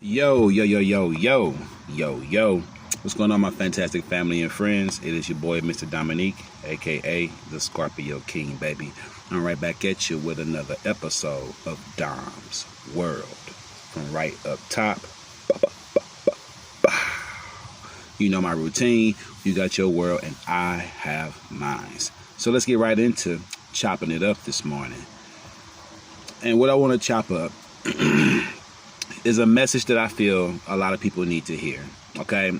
Yo, yo, yo, yo, yo, yo, yo. What's going on, my fantastic family and friends? It is your boy, Mr. Dominique, aka the Scorpio King, baby. I'm right back at you with another episode of Dom's World. From right up top. You know my routine. You got your world, and I have mine. So let's get right into chopping it up this morning. And what I want to chop up is a message that I feel a lot of people need to hear. Okay,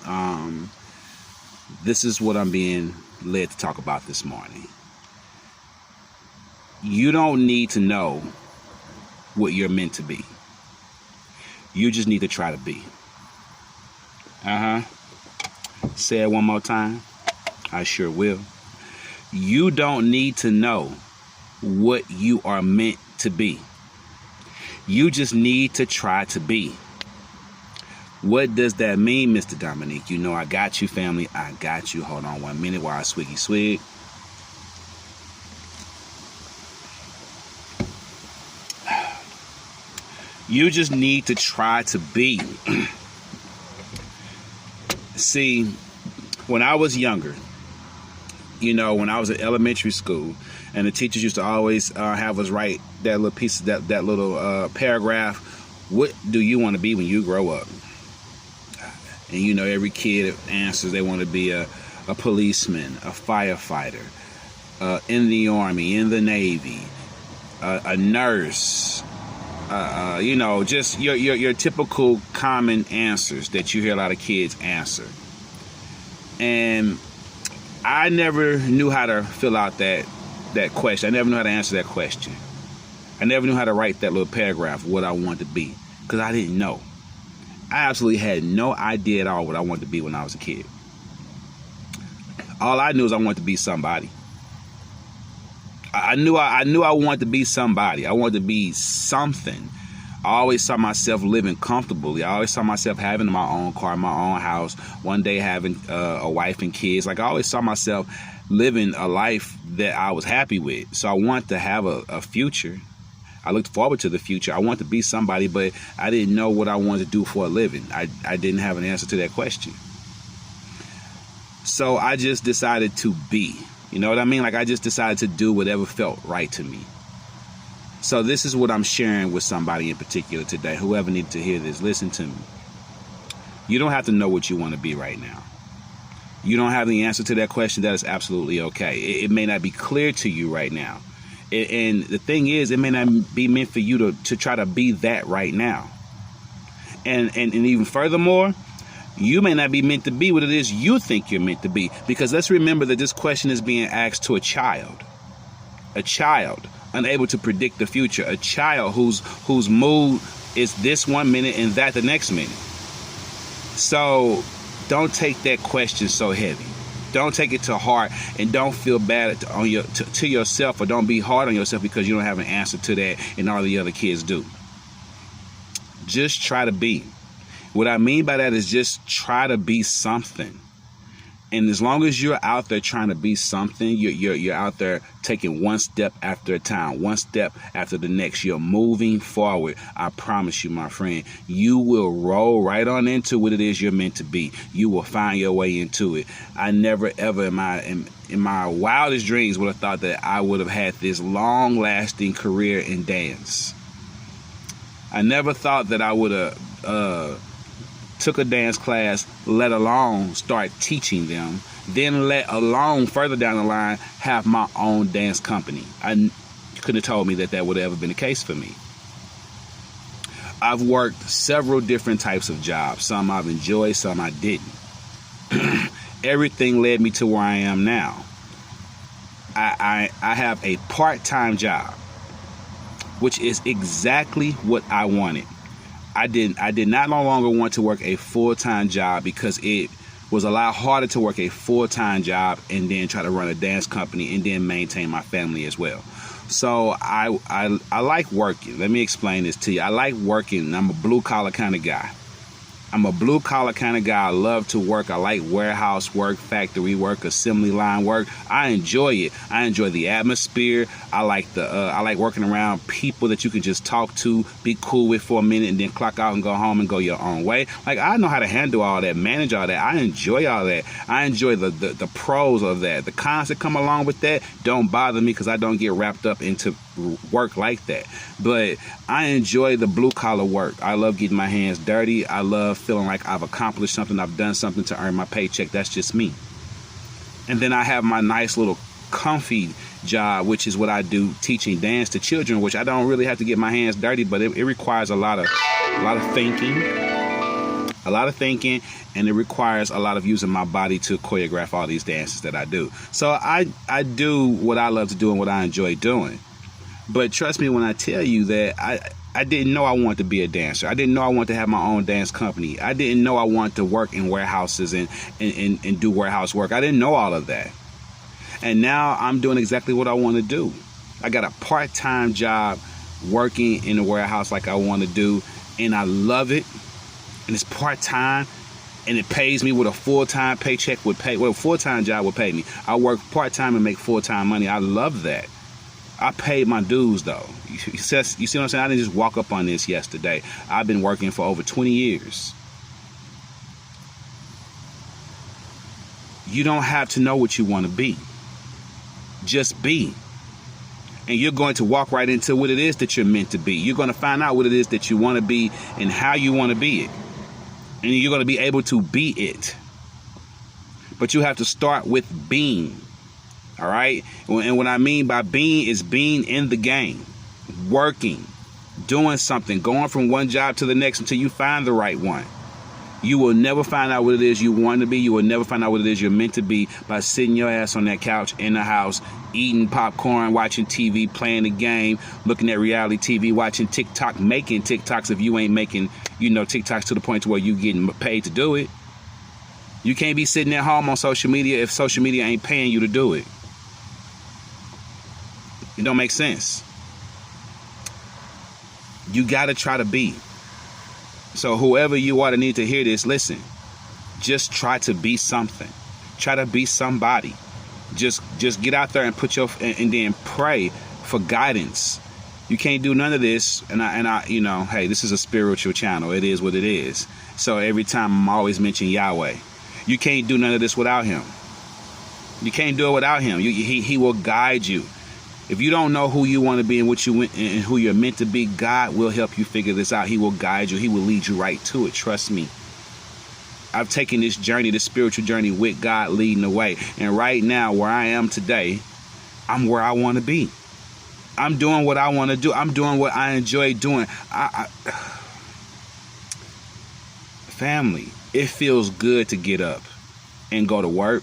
this is what I'm being led to talk about this morning. You don't need to know what you're meant to be. You just need to try to be. Say it one more time. I sure will. You don't need to know what you are meant to be. You just need to try to be. What does that mean, Mr. Dominique? You know I got you, family. I got you. Hold on 1 minute while I swiggy swig. You just need to try to be. See, when I was younger, when I was in elementary school, and the teachers used to always have us write that little piece, that little paragraph. What do you want to be when you grow up? And every kid answers they want to be a policeman, a firefighter, in the Army, in the Navy, a nurse. Just your typical common answers that you hear a lot of kids answer. And I never knew how to fill out that question. I never knew how to answer that question. I never knew how to write that little paragraph of what I wanted to be, because I didn't know. I absolutely had no idea at all what I wanted to be when I was a kid. All I knew is I wanted to be somebody. I knew I wanted to be somebody. I wanted to be something. I always saw myself living comfortably. I always saw myself having my own car, my own house, one day having a wife and kids. Like, I always saw myself living a life that I was happy with. So I wanted to have a future. I looked forward to the future. I wanted to be somebody, but I didn't know what I wanted to do for a living. I didn't have an answer to that question. So I just decided to be. You know what I mean? Like, I just decided to do whatever felt right to me. So this is what I'm sharing with somebody in particular today. Whoever needed to hear this, listen to me. You don't have to know what you want to be right now. You don't have the answer to that question. That is absolutely okay. It may not be clear to you right now. And the thing is, it may not be meant for you to try to be that right now. And even furthermore, you may not be meant to be what it is you think you're meant to be. Because let's remember that this question is being asked to a child. A child unable to predict the future. A child whose mood is this 1 minute and that the next minute. So don't take that question so heavy. Don't take it to heart, and don't feel bad to yourself, or don't be hard on yourself because you don't have an answer to that and all the other kids do. Just try to be. What I mean by that is just try to be something. And as long as you're out there trying to be something, you're out there taking one step after a time, one step after the next. You're moving forward. I promise you, my friend, you will roll right on into what it is you're meant to be. You will find your way into it. I never ever in my wildest dreams would have thought that I would have had this long-lasting career in dance. I never thought that I would have took a dance class, let alone start teaching them, then let alone further down the line have my own dance company. You couldn't have told me that would have ever been the case for me. I've worked several different types of jobs. Some I've enjoyed, some I didn't. Everything led me to where I am now. I have a part-time job, which is exactly what I wanted. I did not no longer want to work a full-time job, because it was a lot harder to work a full-time job and then try to run a dance company and then maintain my family as well. So I like working. Let me explain this to you. I like working. I'm a blue-collar kind of guy. I'm a blue collar kind of guy. I love to work. I like warehouse work, factory work, assembly line work. I enjoy it. I enjoy the atmosphere. I like working around people that you can just talk to, be cool with for a minute, and then clock out and go home and go your own way. Like, I know how to handle all that, manage all that. I enjoy all that. I enjoy the pros of that. The cons that come along with that don't bother me because I don't get wrapped up into work like that. But I enjoy the blue collar work. I love getting my hands dirty. I love feeling like I've accomplished something. I've done something to earn my paycheck. That's just me. And then I have my nice little comfy job, which is what I do, teaching dance to children, which I don't really have to get my hands dirty, but it requires a lot of thinking, and it requires a lot of using my body to choreograph all these dances that I do. So I do what I love to do and what I enjoy doing. But trust me when I tell you that I didn't know I wanted to be a dancer. I didn't know I wanted to have my own dance company. I didn't know I wanted to work in warehouses and do warehouse work. I didn't know all of that. And now I'm doing exactly what I want to do. I got a part-time job working in the warehouse like I want to do, and I love it. And it's part-time, and it pays me what a full-time paycheck would pay. Well, a full-time job would pay me. I work part-time and make full-time money. I love that. I paid my dues, though. You see what I'm saying? I didn't just walk up on this yesterday. I've been working for over 20 years. You don't have to know what you want to be. Just be. And you're going to walk right into what it is that you're meant to be. You're going to find out what it is that you want to be and how you want to be it. And you're going to be able to be it. But you have to start with being. All right? And what I mean by being is being in the game, working, doing something, going from one job to the next until you find the right one. You will never find out what it is you want to be. You will never find out what it is you're meant to be by sitting your ass on that couch in the house, eating popcorn, watching TV, playing the game, looking at reality TV, watching TikTok, making TikToks if you ain't making, TikToks to the point to where you getting paid to do it. You can't be sitting at home on social media if social media ain't paying you to do it. It don't make sense. You got to try to be. So whoever you are that need to hear this, listen. Just try to be something. Try to be somebody. Just get out there and and then pray for guidance. You can't do none of this. And I, hey, this is a spiritual channel. It is what it is. So every time I'm always mentioning Yahweh. You can't do none of this without him. You can't do it without him. He will guide you. If you don't know who you want to be and and who you're meant to be, God will help you figure this out. He will guide you. He will lead you right to it. Trust me. I've taken this journey, this spiritual journey with God leading the way. And right now, where I am today, I'm where I want to be. I'm doing what I want to do. I'm doing what I enjoy doing. Family, it feels good to get up and go to work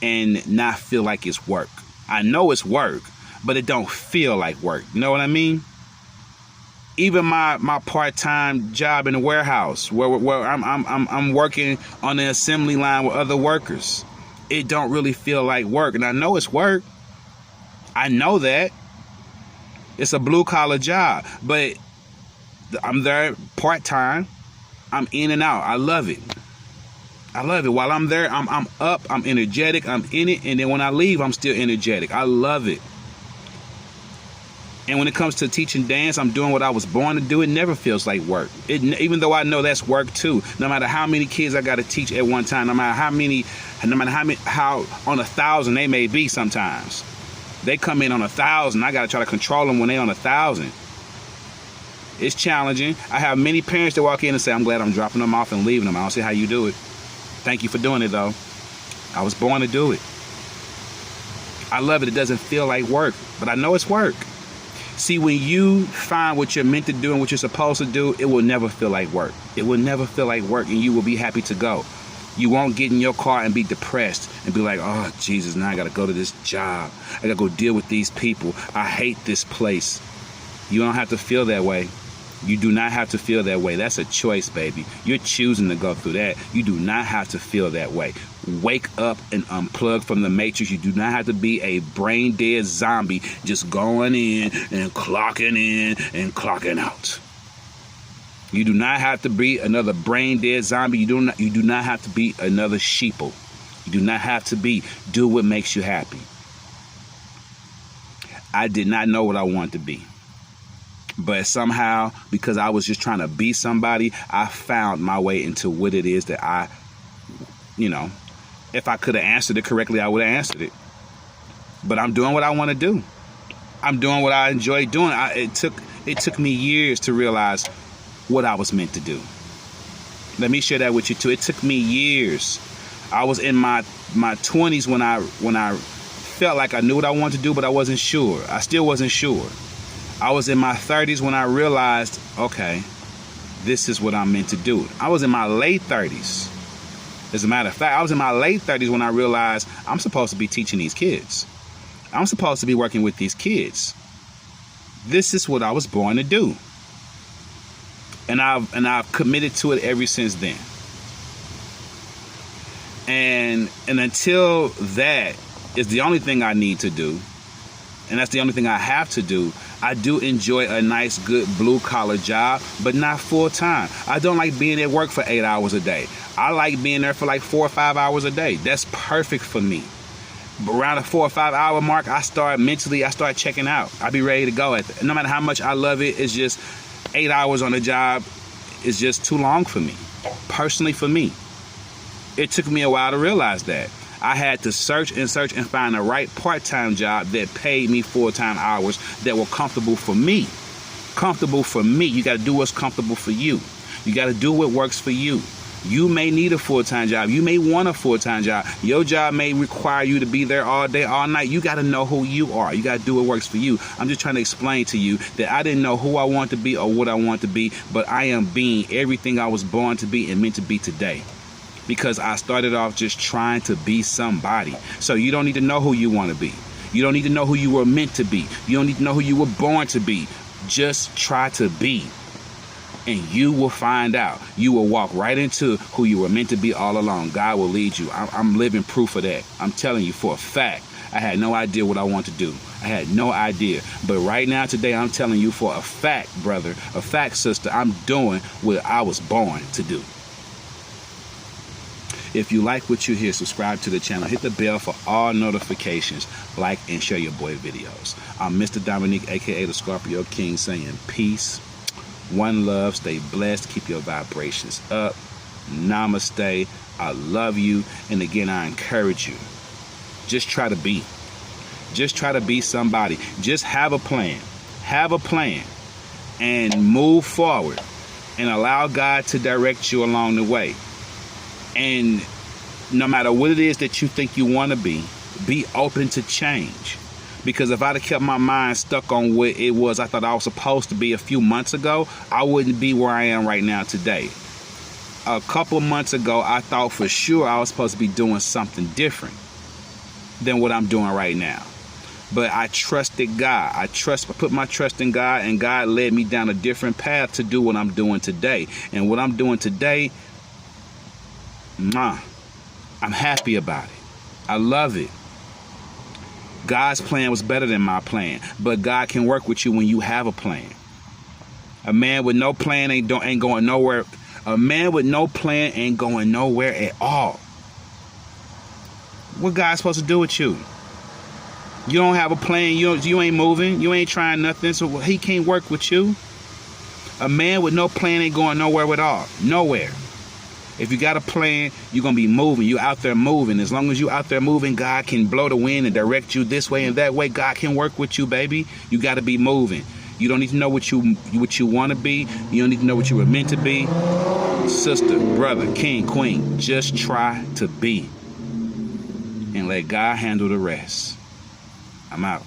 and not feel like it's work. I know it's work, but it don't feel like work. You know what I mean? Even my part-time job in the warehouse, where I'm working on the assembly line with other workers, it don't really feel like work. And I know it's work. I know that. It's a blue-collar job, but I'm there part-time. I'm in and out. I love it. I love it. While I'm there, I'm up, I'm energetic, I'm in it, and then when I leave, I'm still energetic. I love it. And when it comes to teaching dance, I'm doing what I was born to do. It never feels like work. Even though I know that's work too. No matter how many kids I got to teach at one time, no matter how on 1,000 they may be sometimes. They come in on 1,000. I got to try to control them when they on 1,000. It's challenging. I have many parents that walk in and say, I'm glad I'm dropping them off and leaving them. I don't see how you do it. Thank you for doing it, though. I was born to do it. I love it. It doesn't feel like work, but I know it's work. See, when you find what you're meant to do and what you're supposed to do, it will never feel like work. It will never feel like work, and you will be happy to go. You won't get in your car and be depressed and be like, oh, Jesus, now I got to go to this job. I got to go deal with these people. I hate this place. You don't have to feel that way. You do not have to feel that way. That's a choice, baby. You're choosing to go through that. You do not have to feel that way. Wake up and unplug from the matrix. You do not have to be a brain dead zombie just going in and clocking out. You do not have to be another brain dead zombie. You do not have to be another sheeple. You do not have to be. Do what makes you happy. I did not know what I wanted to be. But somehow, because I was just trying to be somebody, I found my way into what it is that I, if I could have answered it correctly, I would have answered it. But I'm doing what I want to do. I'm doing what I enjoy doing. It took me years to realize what I was meant to do. Let me share that with you too. It took me years. I was in my 20s when I felt like I knew what I wanted to do, but I wasn't sure. I still wasn't sure. I was in my 30s when I realized, okay, this is what I'm meant to do. I was in my late 30s. As a matter of fact, I was in my late 30s when I realized I'm supposed to be teaching these kids. I'm supposed to be working with these kids. This is what I was born to do. And I've committed to it ever since then. And until that is the only thing I need to do, and that's the only thing I have to do, I do enjoy a nice, good blue-collar job, but not full-time. I don't like being at work for 8 hours a day. I like being there for like 4 or 5 hours a day. That's perfect for me. But around the 4 or 5 hour mark, I start checking out. I be ready to go. No matter how much I love it, it's just 8 hours on the job is just too long for me. Personally, for me. It took me a while to realize that. I had to search and find the right part-time job that paid me full-time hours that were comfortable for me. Comfortable for me. You got to do what's comfortable for you. You got to do what works for you. You may need a full-time job. You may want a full-time job. Your job may require you to be there all day, all night. You got to know who you are. You got to do what works for you. I'm just trying to explain to you that I didn't know who I want to be or what I want to be, but I am being everything I was born to be and meant to be today. Because I started off just trying to be somebody. So you don't need to know who you want to be. You don't need to know who you were meant to be. You don't need to know who you were born to be. Just try to be. And you will find out. You will walk right into who you were meant to be all along. God will lead you. I'm living proof of that. I'm telling you for a fact. I had no idea what I want to do. I had no idea. But right now, today, I'm telling you for a fact, brother, a fact, sister, I'm doing what I was born to do. If you like what you hear, subscribe to the channel. Hit the bell for all notifications. Like and share your boy videos. I'm Mr. Dominique, a.k.a. the Scorpio King, saying peace, one love, stay blessed, keep your vibrations up. Namaste. I love you. And again, I encourage you. Just try to be. Just try to be somebody. Just have a plan. Have a plan. And move forward. And allow God to direct you along the way. And no matter what it is that you think you want to be open to change. Because if I'd have kept my mind stuck on what it was I thought I was supposed to be a few months ago, I wouldn't be where I am right now today. A couple months ago, I thought for sure I was supposed to be doing something different than what I'm doing right now. But I trusted God. I put my trust in God, and God led me down a different path to do what I'm doing today. And what I'm doing today, I'm happy about it. I love it. God's plan was better than my plan, but God can work with you when you have a plan. A man with no plan ain't going nowhere. A man with no plan ain't going nowhere at all. What God's supposed to do with you? You don't have a plan. You ain't moving. You ain't trying nothing. So he can't work with you. A man with no plan ain't going nowhere at all. Nowhere. If you got a plan, you're going to be moving. You out there moving. As long as you out there moving, God can blow the wind and direct you this way and that way. God can work with you, baby. You got to be moving. You don't need to know what you want to be. You don't need to know what you were meant to be. Sister, brother, king, queen, just try to be. And let God handle the rest. I'm out.